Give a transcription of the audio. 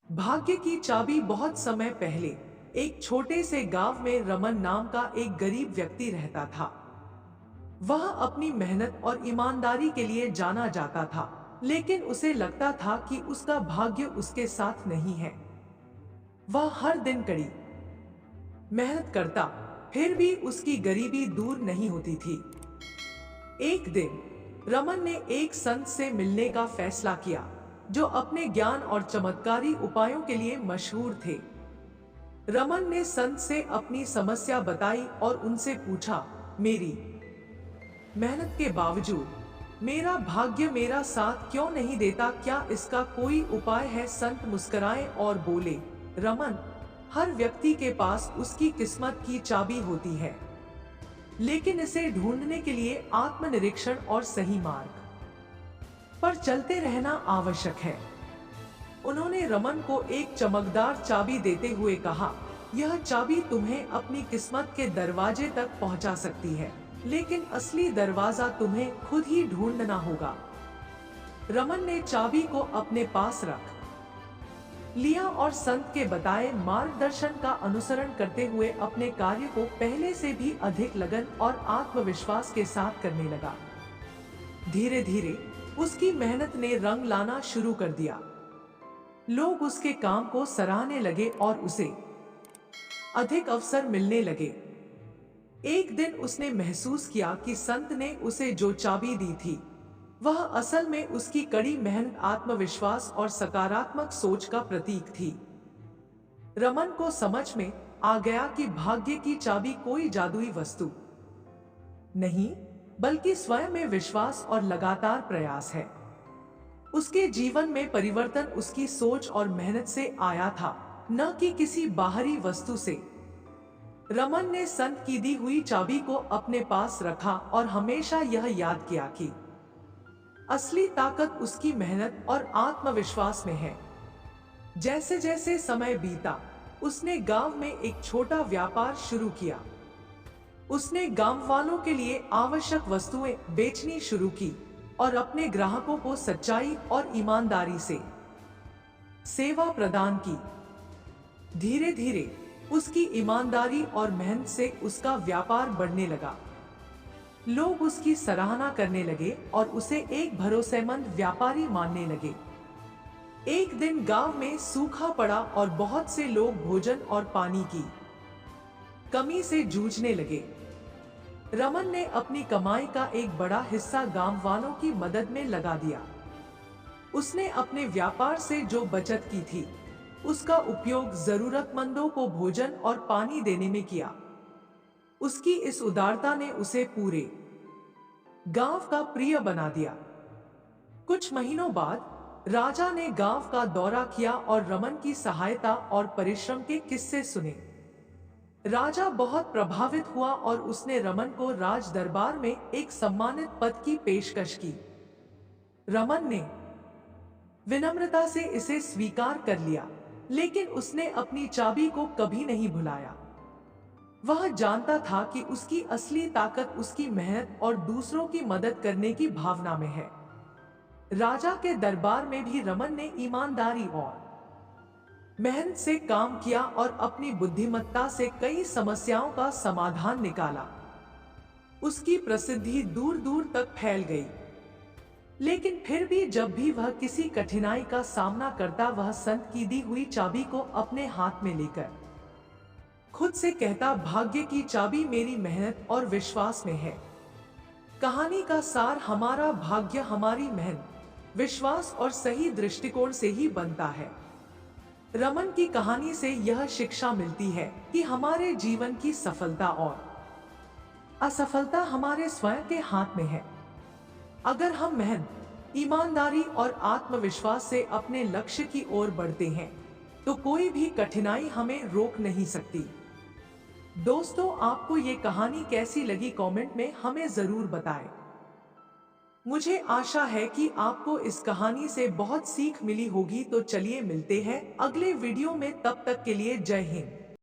भाग्य की चाबी। बहुत समय पहले एक छोटे से गांव में रमन नाम का एक गरीब व्यक्ति रहता था। वह अपनी मेहनत और ईमानदारी के लिए जाना जाता था, लेकिन उसे लगता था कि उसका भाग्य उसके साथ नहीं है। वह हर दिन कड़ी मेहनत करता, फिर भी उसकी गरीबी दूर नहीं होती थी। एक दिन रमन ने एक संत से मिलने का फैसला किया, जो अपने ज्ञान और चमत्कारी उपायों के लिए मशहूर थे। रमन ने संत से अपनी समस्या बताई और उनसे पूछा, मेरी मेहनत के बावजूद मेरा भाग्य मेरा साथ क्यों नहीं देता? क्या इसका कोई उपाय है? संत मुस्कुराए और बोले, रमन, हर व्यक्ति के पास उसकी किस्मत की चाबी होती है, लेकिन इसे ढूंढने के लिए आत्मनिरीक्षण और सही मार्ग पर चलते रहना आवश्यक है। उन्होंने रमन को एक चमकदार चाबी देते हुए कहा, यह चाबी तुम्हें अपनी किस्मत के दरवाजे तक पहुंचा सकती है, लेकिन असली दरवाजा तुम्हें खुद ही ढूंढना होगा। रमन ने चाबी को अपने पास रख लिया और संत के बताए मार्गदर्शन का अनुसरण करते हुए अपने कार्य को पहले से भी अधिक लगन और आत्मविश्वास के साथ करने लगा। धीरे धीरे उसकी मेहनत ने रंग लाना शुरू कर दिया। लोग उसके काम को सराहने लगे और उसे अधिक अवसर मिलने लगे। एक दिन उसने महसूस किया कि संत ने उसे जो चाबी दी थी, वह असल में उसकी कड़ी मेहनत, आत्मविश्वास और सकारात्मक सोच का प्रतीक थी। रमन को समझ में आ गया कि भाग्य की चाबी कोई जादुई वस्तु नहीं, बल्कि स्वयं में विश्वास और लगातार प्रयास है। उसके जीवन में परिवर्तन उसकी सोच और मेहनत से आया था, न कि किसी बाहरी वस्तु से। रमन ने संत की दी हुई चाबी को अपने पास रखा और हमेशा यह याद किया कि असली ताकत उसकी मेहनत और आत्मविश्वास में है। जैसे जैसे समय बीता, उसने गांव में एक छोटा व्यापार शुरू किया। उसने गांव वालों के लिए आवश्यक वस्तुएं बेचनी शुरू की और अपने ग्राहकों को सच्चाई और ईमानदारी से सेवा प्रदान की। धीरे धीरे उसकी ईमानदारी और मेहनत से उसका व्यापार बढ़ने लगा। लोग उसकी सराहना करने लगे और उसे एक भरोसेमंद व्यापारी मानने लगे। एक दिन गांव में सूखा पड़ा और बहुत से लोग भोजन और पानी की कमी से जूझने लगे। रमन ने अपनी कमाई का एक बड़ा हिस्सा गांव वालों की मदद में लगा दिया। उसने अपने व्यापार से जो बचत की थी, उसका उपयोग जरूरतमंदों को भोजन और पानी देने में किया। उसकी इस उदारता ने उसे पूरे गांव का प्रिय बना दिया। कुछ महीनों बाद राजा ने गांव का दौरा किया और रमन की सहायता और परिश्रम के किस्से सुने। राजा बहुत प्रभावित हुआ और उसने रमन को राज दरबार में एक सम्मानित पद की पेशकश की। रमन ने विनम्रता से इसे स्वीकार कर लिया, लेकिन उसने अपनी चाबी को कभी नहीं भुलाया। वह जानता था कि उसकी असली ताकत उसकी मेहनत और दूसरों की मदद करने की भावना में है। राजा के दरबार में भी रमन ने ईमानदारी और मेहनत से काम किया और अपनी बुद्धिमत्ता से कई समस्याओं का समाधान निकाला। उसकी प्रसिद्धि दूर दूर तक फैल गई। लेकिन फिर भी जब भी वह किसी कठिनाई का सामना करता, वह संत की दी हुई चाबी को अपने हाथ में लेकर खुद से कहता, भाग्य की चाबी मेरी मेहनत और विश्वास में है। कहानी का सार, हमारा भाग्य हमारी मेहनत, विश्वास और सही दृष्टिकोण से ही बनता है। रमन की कहानी से यह शिक्षा मिलती है कि हमारे जीवन की सफलता और असफलता हमारे स्वयं के हाथ में है। अगर हम मेहनत, ईमानदारी और आत्मविश्वास से अपने लक्ष्य की ओर बढ़ते हैं, तो कोई भी कठिनाई हमें रोक नहीं सकती। दोस्तों, आपको ये कहानी कैसी लगी? कमेंट में हमें जरूर बताएं। मुझे आशा है कि आपको इस कहानी से बहुत सीख मिली होगी। तो चलिए मिलते हैं अगले वीडियो में, तब तक के लिए जय हिंद।